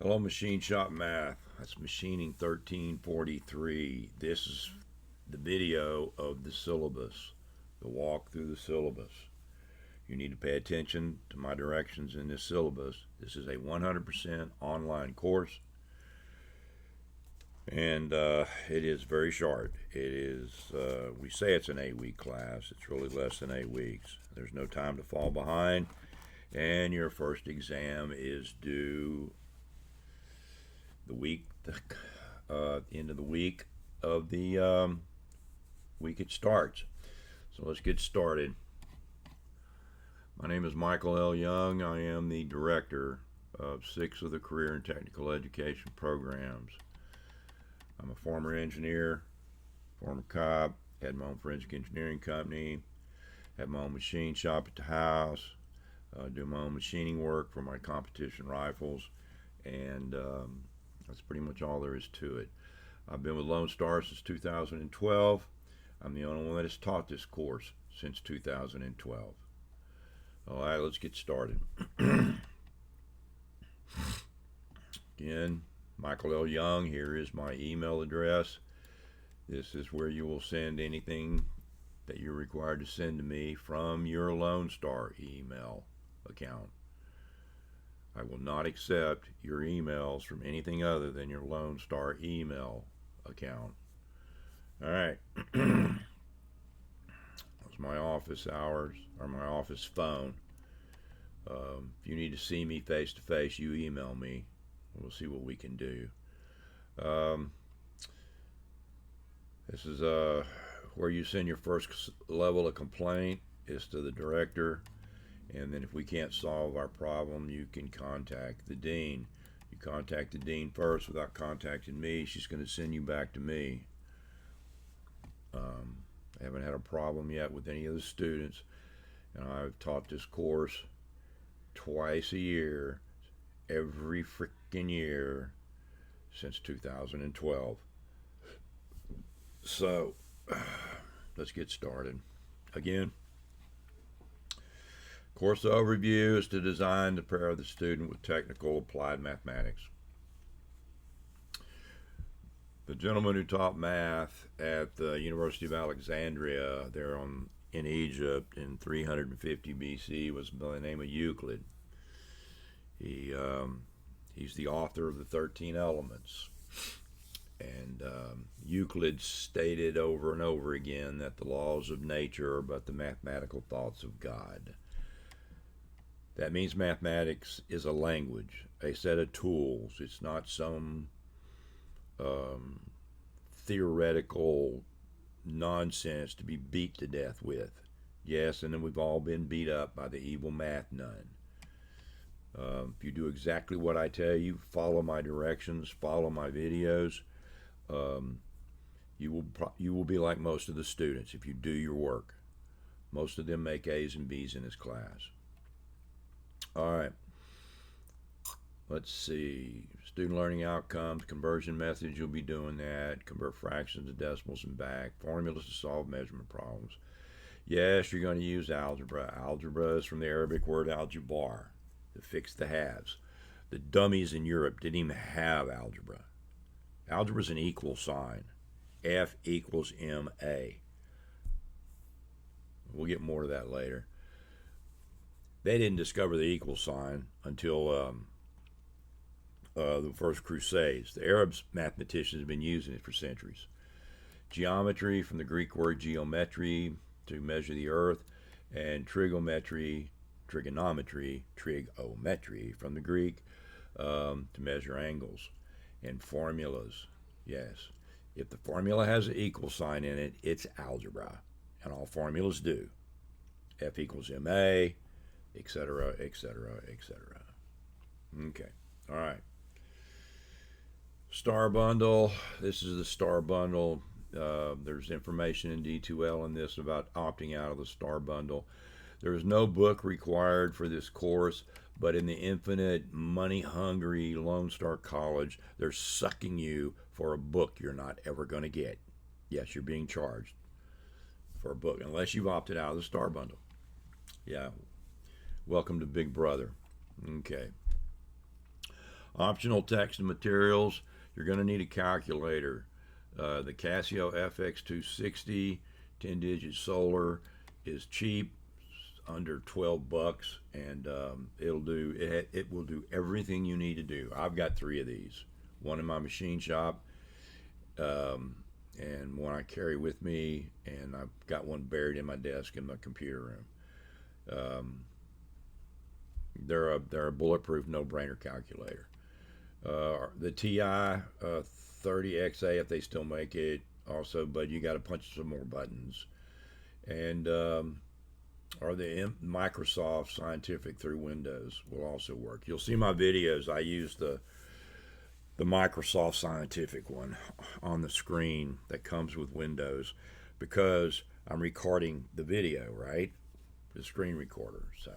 Hello, Machine Shop Math. That's Machining 1343. This is the video of the syllabus, the walk through the syllabus. You need to pay attention to my directions in this syllabus. This is a 100% online course, and it is very short. It is, we say it's an 8-week class. It's really less than 8 weeks. There's no time to fall behind, and your first exam is due end of the week of the week it starts. So let's get started. My name is Michael L. Young. I am the director of 6 of the career and technical education programs. I'm a former engineer, former cop, had my own forensic engineering company, had my own machine shop at the house, do my own machining work for my competition rifles, and that's pretty much all there is to it. I've been with Lone Star since 2012. I'm the only one that has taught this course since 2012. All right, let's get started. Again, Michael L. Young. Here is my email address. This is where you will send anything that you're required to send to me from your Lone Star email account. I will not accept your emails from anything other than your Lone Star email account. All right. That's my office hours, or my office phone. If you need to see me face to face, you email me. We'll see what we can do. This is where you send your first level of complaint is to the director. And then if we can't solve our problem, you can contact the dean. You contact the dean first without contacting me. She's going to send you back to me. I haven't had a problem yet with any of the students. And I've taught this course twice a year, every freaking year since 2012. So, let's get started. Again, course overview is to design to prepare the student with technical applied mathematics. The gentleman who taught math at the University of Alexandria there in Egypt in 350 BC was by the name of Euclid. He's the author of the 13 Elements. And Euclid stated over and over again that the laws of nature are but the mathematical thoughts of God. That means mathematics is a language, a set of tools. It's not some theoretical nonsense to be beat to death with. Yes, and then we've all been beat up by the evil math nun. If you do exactly what I tell you, follow my directions, follow my videos, you will be like most of the students if you do your work. Most of them make A's and B's in this class. All right, let's see. Student learning outcomes, conversion methods, you'll be doing that. Convert fractions to decimals and back. Formulas to solve measurement problems. Yes, you're going to use algebra. Algebra is from the Arabic word aljubar, to fix the halves. The dummies in Europe didn't even have algebra. Algebra is an equal sign. F equals MA. We'll get more to that later. They didn't discover the equal sign until the First Crusades. The Arabs mathematicians have been using it for centuries. Geometry, from the Greek word geometry, to measure the earth, and trigonometry, from the Greek, to measure angles. And formulas, yes. If the formula has an equal sign in it, it's algebra. And all formulas do. F equals MA, etc., etc., etc. Okay, all right. Star bundle. This is the star bundle. There's information in D2L in this about opting out of the star bundle. There is no book required for this course, but in the infinite money-hungry Lone Star College, they're sucking you for a book you're not ever going to get. Yes, you're being charged for a book, unless you've opted out of the star bundle. Yeah, welcome to Big Brother. Okay. Optional text and materials, you're going to need a calculator. The Casio FX260 10-digit solar is cheap, under 12 bucks, and it will do everything you need to do. I've got 3 of these, one in my machine shop, and one I carry with me, and I've got one buried in my desk in my computer room. They're a bulletproof, no-brainer calculator. The TI 30XA, if they still make it, also, but you got to punch some more buttons. And or the Microsoft Scientific through Windows will also work. You'll see my videos. I use the Microsoft Scientific one on the screen that comes with Windows, because I'm recording the video, right? The screen recorder. So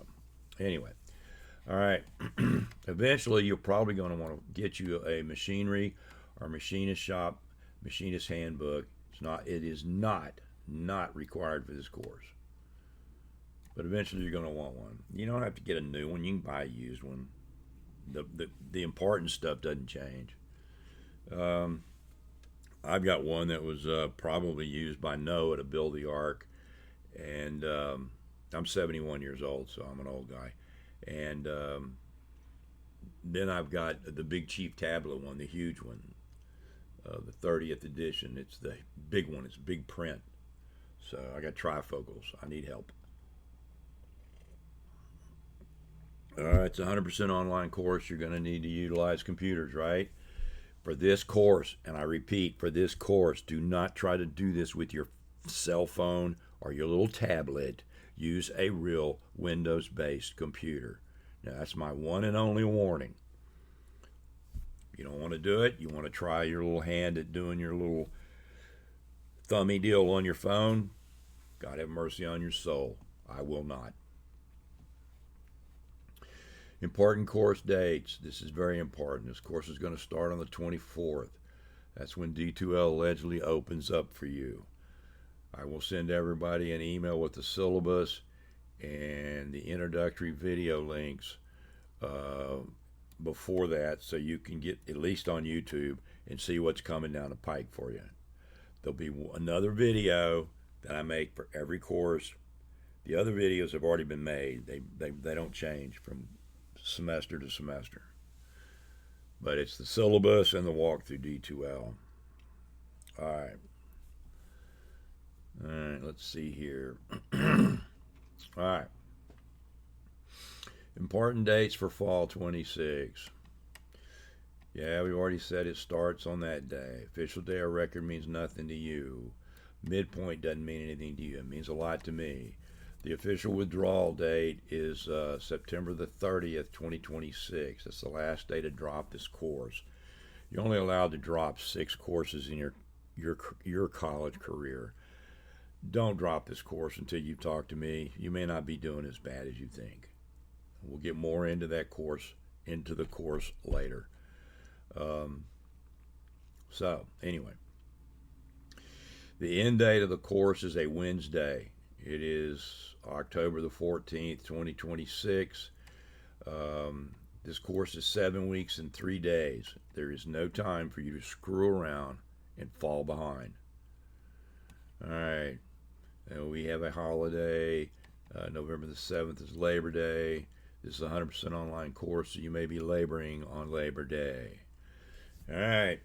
anyway, all right. Eventually, you're probably going to want to get you a machinery or machinist shop, machinist handbook. It is not required for this course, but eventually you're going to want one. You don't have to get a new one. You can buy a used one. The important stuff doesn't change. I've got one that was probably used by Noah to build the ark, and I'm 71 years old, so I'm an old guy. And then I've got the Big Chief tablet one, the huge one, the 30th edition. It's the big one. It's big print. So I got trifocals. I need help. It's a 100% online course. You're going to need to utilize computers, right? For this course, and I repeat, for this course, do not try to do this with your cell phone or your little tablet. Use a real Windows-based computer. Now, that's my one and only warning. If you don't want to do it, you want to try your little hand at doing your little thummy deal on your phone, God have mercy on your soul. I will not. Important course dates. This is very important. This course is going to start on the 24th. That's when D2L allegedly opens up for you. I will send everybody an email with the syllabus and the introductory video links before that, so you can get at least on YouTube and see what's coming down the pike for you. There'll be another video that I make for every course. The other videos have already been made. They don't change from semester to semester. But it's the syllabus and the walk through D2L. All right, let's see here. All right. Important dates for fall 26. Yeah, we already said it starts on that day. Official day of record means nothing to you. Midpoint doesn't mean anything to you. It means a lot to me. The official withdrawal date is September the 30th, 2026. That's the last day to drop this course. You're only allowed to drop 6 courses in your college career. Don't drop this course until you talk to me. You may not be doing as bad as you think. We'll get more into the course later. So anyway, the end date of the course is a Wednesday. It is October the 14th, 2026. This course is 7 weeks and 3 days. There is no time for you to screw around and fall behind. All right. We have a holiday. November the 7th is Labor Day. This is a 100% online course, so you may be laboring on Labor Day. All right.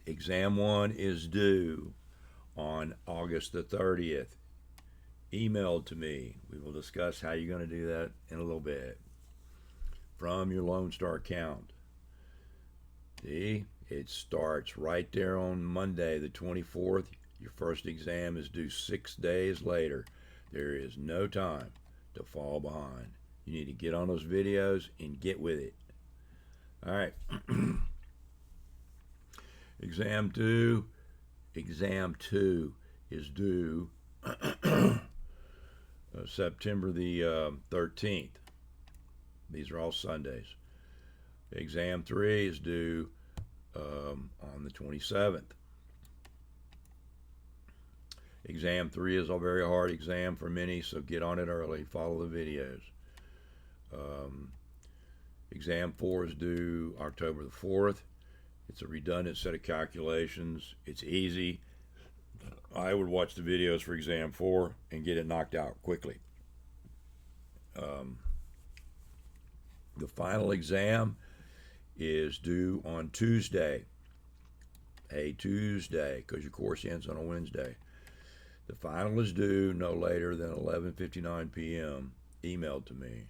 Exam 1 is due on August the 30th. Emailed to me. We will discuss how you're going to do that in a little bit. From your Lone Star account. See, it starts right there on Monday the 24th. Your first exam is due 6 days later. There is no time to fall behind. You need to get on those videos and get with it. All right. Exam 2 is due September the 13th. These are all Sundays. Exam 3 is due on the 27th. Exam 3 is a very hard exam for many, so get on it early. Follow the videos. Exam 4 is due October the 4th. It's a redundant set of calculations. It's easy. I would watch the videos for Exam 4 and get it knocked out quickly. The final exam is due on Tuesday. A Tuesday, because your course ends on a Wednesday. The final is due no later than 11:59 p.m. emailed to me.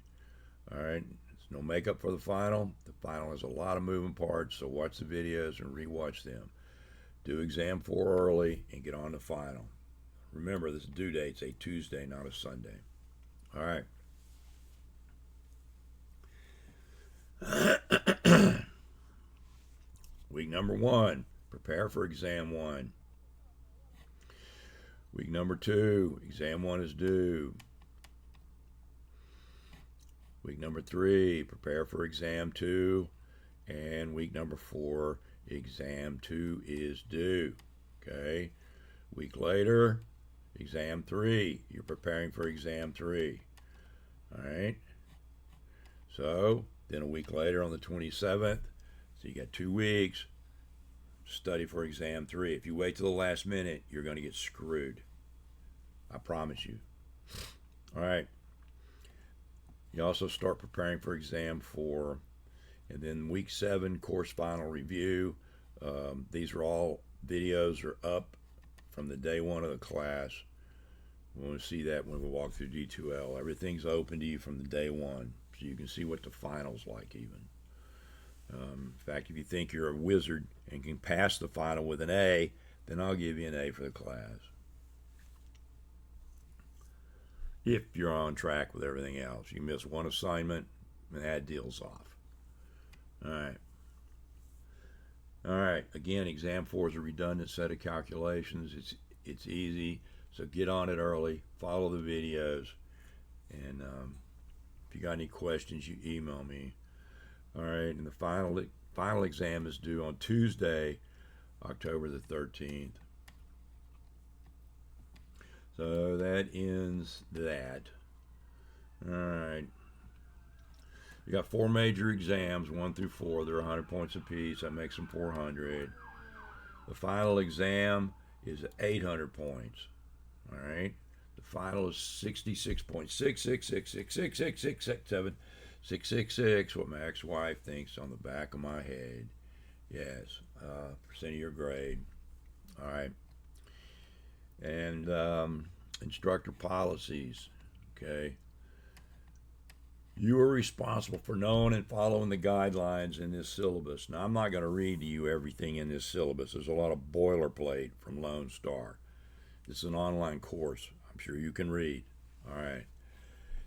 All right, there's no makeup for the final. The final has a lot of moving parts, so watch the videos and rewatch them. Do Exam 4 early and get on the final. Remember, this due date's a Tuesday, not a Sunday. All right. Week number 1, prepare for Exam 1. Week number 2, Exam 1 is due. Week number 3, prepare for Exam 2. And week number 4, Exam 2 is due. Okay? Week later, Exam 3. You're preparing for Exam 3. All right? So, then a week later on the 27th, so you got 2 weeks, study for Exam 3. If you wait till the last minute, you're going to get screwed. I promise you. All right. You also start preparing for Exam 4. And then week 7, course final review. These are all videos are up from the day 1 of the class. We want to see that when we walk through D2L. Everything's open to you from the day 1. So you can see what the final's like even. In fact, if you think you're a wizard and can pass the final with an A, then I'll give you an A for the class. If you're on track with everything else. You miss one assignment, and that deal's off. All right. All right. Again, Exam 4 is a redundant set of calculations. It's easy, so get on it early. Follow the videos, and if you got any questions, you email me. All right. And the final exam is due on Tuesday, October the 13th. So that ends that. All right. You got 4 major exams, 1 through 4. They're 100 points apiece. That makes them 400. The final exam is 800 points. All right. The final is 66.66666666766, what my ex-wife thinks on the back of my head. Yes, percent of your grade. All right. And instructor policies. Okay. You are responsible for knowing and following the guidelines in this syllabus. Now, I'm not going to read to you everything in this syllabus. There's a lot of boilerplate from Lone Star. This is an online course. I'm sure you can read. All right.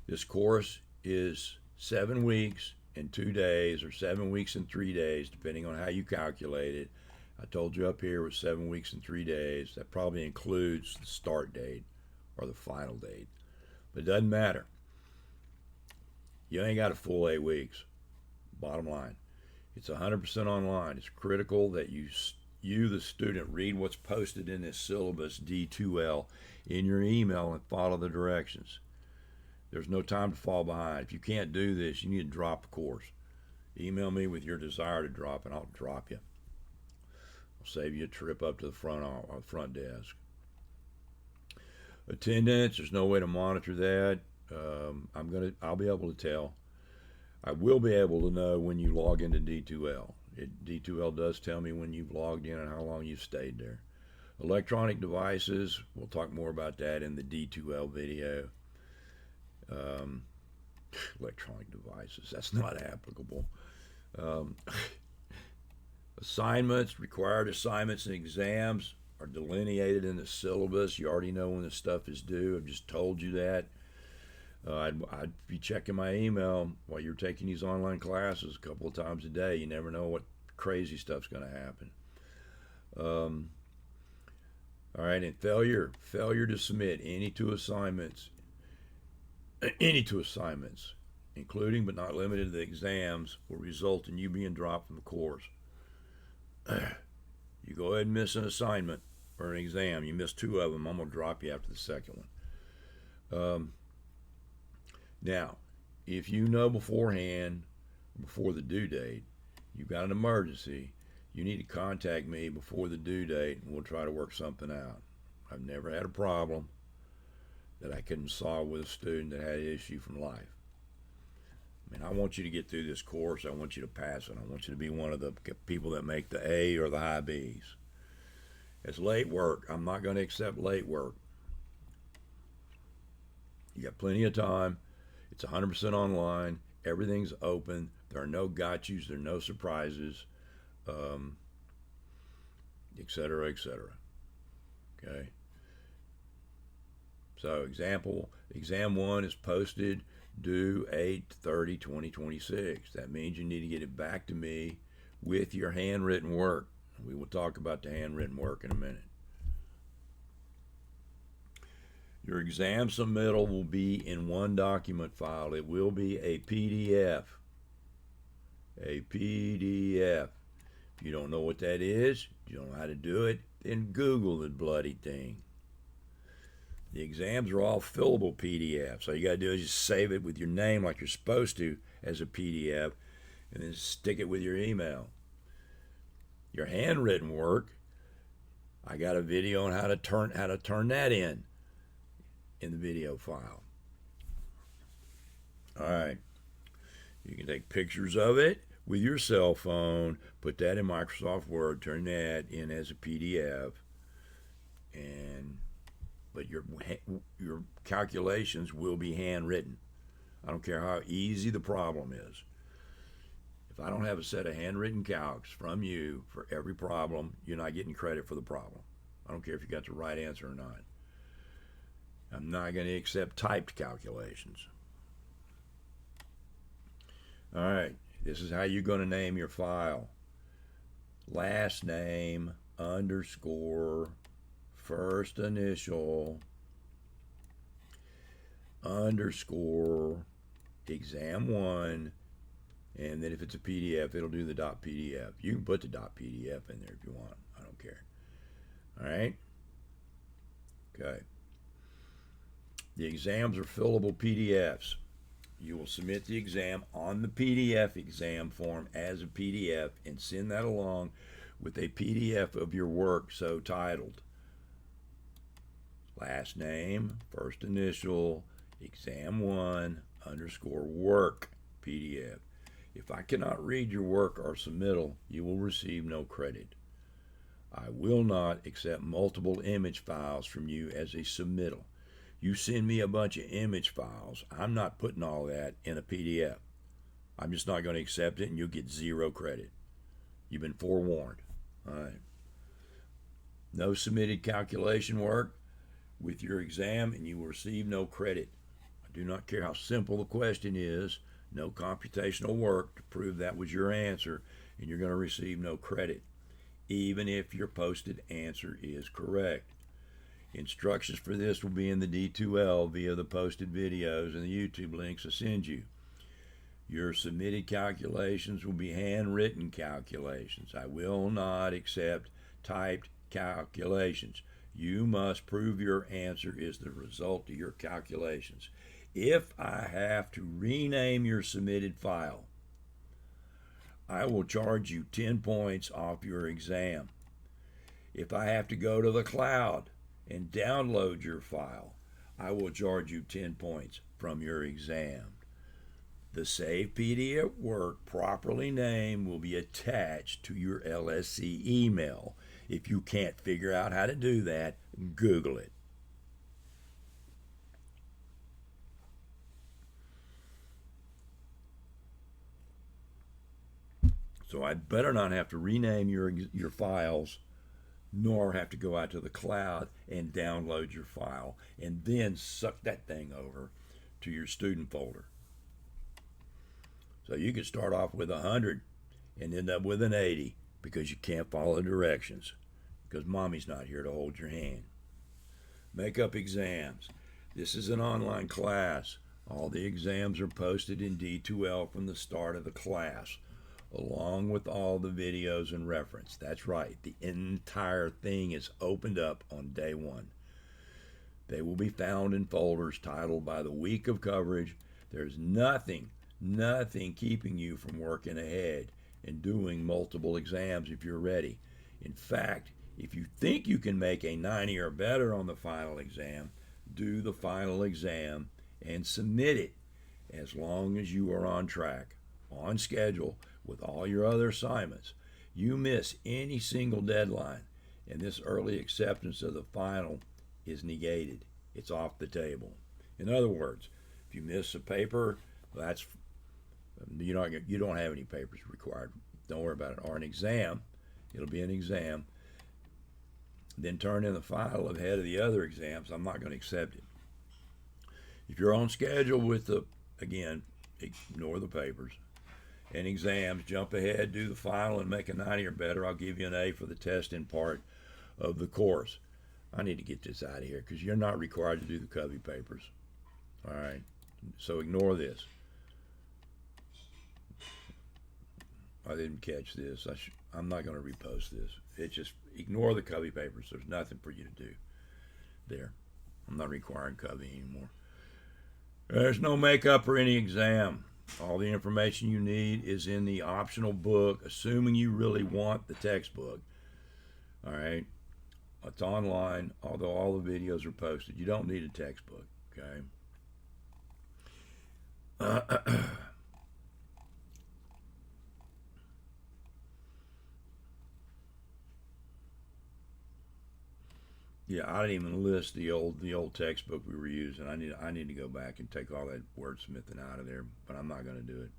This course is 7 weeks and 2 days, or 7 weeks and 3 days, depending on how you calculate it. I told you up here it was 7 weeks and 3 days. That probably includes the start date or the final date. But it doesn't matter. You ain't got a full 8 weeks. Bottom line. It's 100% online. It's critical that you, the student, read what's posted in this syllabus, D2L, in your email and follow the directions. There's no time to fall behind. If you can't do this, you need to drop the course. Email me with your desire to drop, and I'll drop you. I'll save you a trip up to the front desk. Attendance, there's no way to monitor that. I'll be able to tell. I will be able to know when you log into D2L. D2L does tell me when you've logged in and how long you've stayed there. Electronic devices, we'll talk more about that in the D2L video. Electronic devices, that's not applicable. Assignments, required assignments and exams are delineated in the syllabus. You already know when the stuff is due. I've just told you that. I'd be checking my email while you're taking these online classes a couple of times a day. You never know what crazy stuff's going to happen. All right, and failure to submit any two assignments, including but not limited to the exams, will result in you being dropped from the course. You go ahead and miss an assignment or an exam. You miss 2 of them, I'm going to drop you after the second one. Now, if you know beforehand before the due date, you've got an emergency, you need to contact me before the due date and we'll try to work something out. I've never had a problem that I couldn't solve with a student that had an issue from life. I mean, I want you to get through this course. I want you to pass it. I want you to be one of the people that make the A or the high B's. It's late work. I'm not going to accept late work. You got plenty of time. It's 100% online. Everything's open. There are no got-yous. There are no surprises, et cetera, et cetera. Okay? So exam 1 is posted due 8/30/2026. That means you need to get it back to me with your handwritten work. We will talk about the handwritten work in a minute. Your exam submittal will be in one document file. It will be a PDF. A PDF. If you don't know what that is, you don't know how to do it, then Google the bloody thing. The exams are all fillable PDFs. All you got to do is just save it with your name like you're supposed to as a PDF and then stick it with your email. Your handwritten work, I got a video on how to turn that in the video file. All right. You can take pictures of it with your cell phone, put that in Microsoft Word, turn that in as a PDF, but your calculations will be handwritten. I don't care how easy the problem is. If I don't have a set of handwritten calcs from you for every problem, you're not getting credit for the problem. I don't care if you got the right answer or not. I'm not going to accept typed calculations. All right, this is how you're going to name your file. Last name underscore first initial underscore exam 1, and then if it's a PDF, it'll do the .pdf. You can put the .pdf in there if you want. I don't care. All right? Okay. The exams are fillable PDFs. You will submit the exam on the PDF exam form as a PDF and send that along with a PDF of your work so titled. Last name, first initial, exam 1 underscore work PDF. If I cannot read your work or submittal, you will receive no credit. I will not accept multiple image files from you as a submittal. You send me a bunch of image files, I'm not putting all that in a PDF. I'm just not going to accept it and you'll get 0 credit. You've been forewarned. All right. No submitted calculation work with your exam and you will receive no credit. I do not care how simple the question is. No computational work to prove that was your answer, and you're going to receive no credit, even if your posted answer is correct. Instructions for this will be in the D2L via the posted videos and the YouTube links I send you. Your submitted calculations will be handwritten calculations. I will not accept typed calculations. You must prove your answer is the result of your calculations. If I have to rename your submitted file, I will charge you 10 points off your exam. If I have to go to the cloud and download your file, I will charge you 10 points from your exam. The saved PDF work properly named will be attached to your LSC email. If you can't figure out how to do that, Google it. So I better not have to rename your files, nor have to go out to the cloud and download your file and then suck that thing over to your student folder. So you could start off with 100 and end up with an 80 because you can't follow directions because mommy's not here to hold your hand. Make up exams. This is an online class. All the exams are posted in D2L from the start of the class, along with all the videos and reference. That's right, the entire thing is opened up on day 1. They will be found in folders titled by the week of coverage. There's nothing nothing keeping you from working ahead and doing multiple exams if you're ready. In fact, if you think you can make a 90 or better on the final exam, do the final exam and submit it as long as you are on track, on schedule with all your other assignments. You miss any single deadline, and this early acceptance of the final is negated. It's off the table. In other words, if you miss a paper, you don't have any papers required. Don't worry about it. Or an exam, it'll be an exam. Then turn in the final ahead of the other exams. I'm not going to accept it. If you're on schedule with again, ignore the papers and exams, jump ahead, do the final, and make a 90 or better. I'll give you an A for the testing part of the course. I need to get this out of here because you're not required to do the Covey papers. All right, so ignore this. I didn't catch this. I'm not going to repost this. It's just ignore the Covey papers. There's nothing for you to do there. I'm not requiring Covey anymore. There's no makeup or any exam. All the information you need is in the optional book, assuming you really want the textbook. All right? It's online, although all the videos are posted. You don't need a textbook, okay? Yeah, I didn't even list the old textbook we were using. I need to go back and take all that wordsmithing out of there, but I'm not going to do it.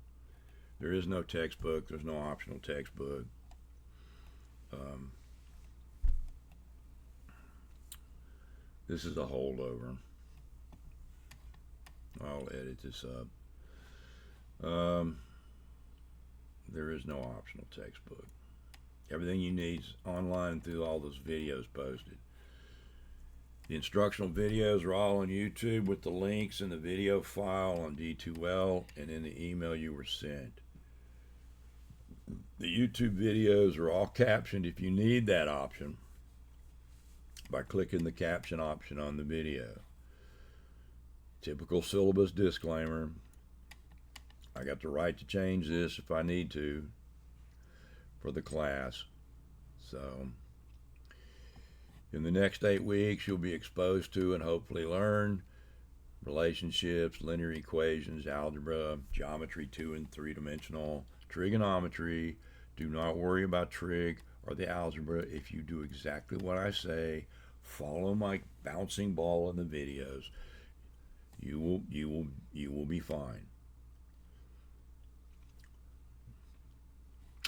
There is no textbook. There's no optional textbook. This is a holdover. I'll edit this up. There is no optional textbook. Everything you need is online through all those videos posted. The instructional videos are all on YouTube with the links in the video file on D2L and in the email you were sent. The YouTube videos are all captioned if you need that option by clicking the caption option on the video. Typical syllabus disclaimer. I got the right to change this if I need to for the class. So in the next 8 weeks, you'll be exposed to and hopefully learn relationships, linear equations, algebra, geometry 2 and 3-dimensional, trigonometry. Do not worry about trig or the algebra. If you do exactly what I say, follow my bouncing ball in the videos, you will be fine.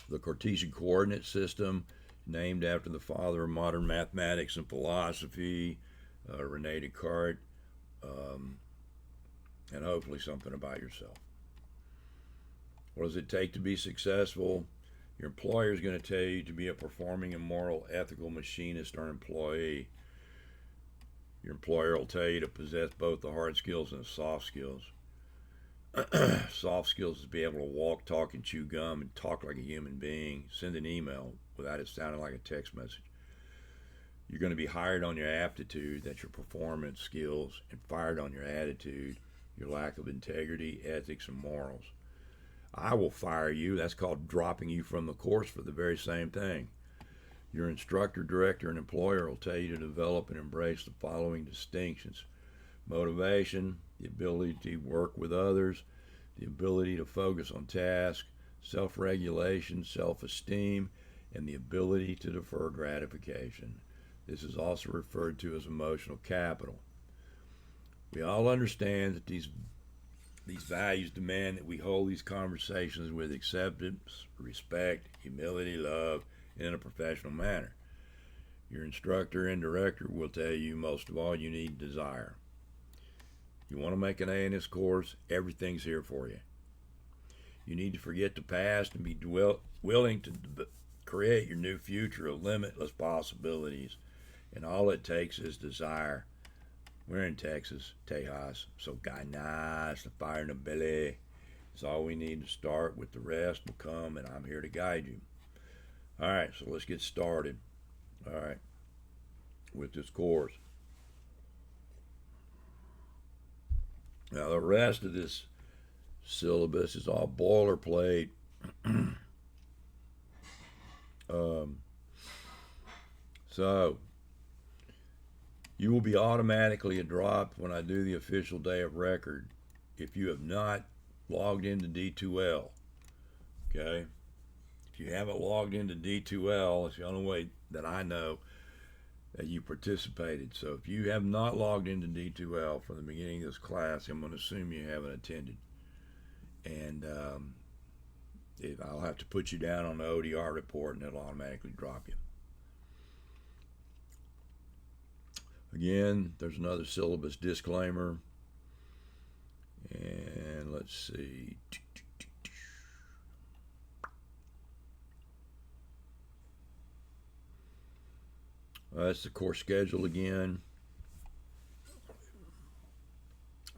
The Cartesian coordinate system, named after the father of modern mathematics and philosophy, Rene Descartes, and hopefully something about yourself. What does it take to be successful? Your employer is going to tell you to be a performing and moral, ethical machinist or employee. Your employer will tell you to possess both the hard skills and the soft skills. Soft skills is to be able to walk, talk, and chew gum and talk like a human being, send an email without it sounding like a text message. You're going to be hired on your aptitude, that's your performance skills, and fired on your attitude, your lack of integrity, ethics, and morals. I will fire you. That's called dropping you from the course for the very same thing. Your instructor, director, and employer will tell you to develop and embrace the following distinctions: motivation, the ability to work with others, the ability to focus on tasks, self-regulation, self-esteem, and the ability to defer gratification. This is also referred to as emotional capital. We all understand that these values demand that we hold these conversations with acceptance, respect, humility, love, in a professional manner. Your instructor and director will tell you most of all you need desire. You want to make an A in this course, everything's here for you. You need to forget the past and be willing to create your new future of limitless possibilities. And all it takes is desire. We're in Texas, Tejas, so ganas, the fire in the belly. It's all we need to start with. The rest will come, and I'm here to guide you. All right, so let's get started. All right, with this course. Now, the rest of this syllabus. It's all boilerplate. So you will be automatically dropped when I do the official day of record if you have not logged into D2L. Okay? If you haven't logged into D2L, it's the only way that I know that you participated. So if you have not logged into D2L from the beginning of this class, I'm going to assume you haven't attended. And I'll have to put you down on the ODR report, and it'll automatically drop you. Again, there's another syllabus disclaimer. And let's see. That's the course schedule again.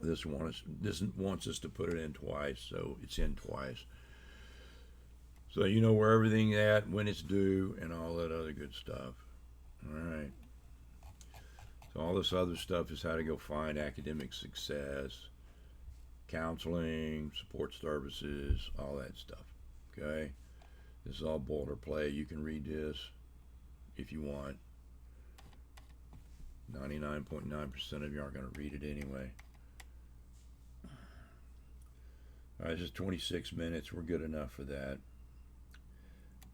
This wants us to put it in twice, so it's in twice. So you know where everything's at, when it's due, and all that other good stuff. All right. So all this other stuff is how to go find academic success, counseling, support services, all that stuff. Okay? This is all boilerplate. You can read this if you want. 99.9% of you aren't going to read it anyway. All right, this is 26 minutes. We're good enough for that.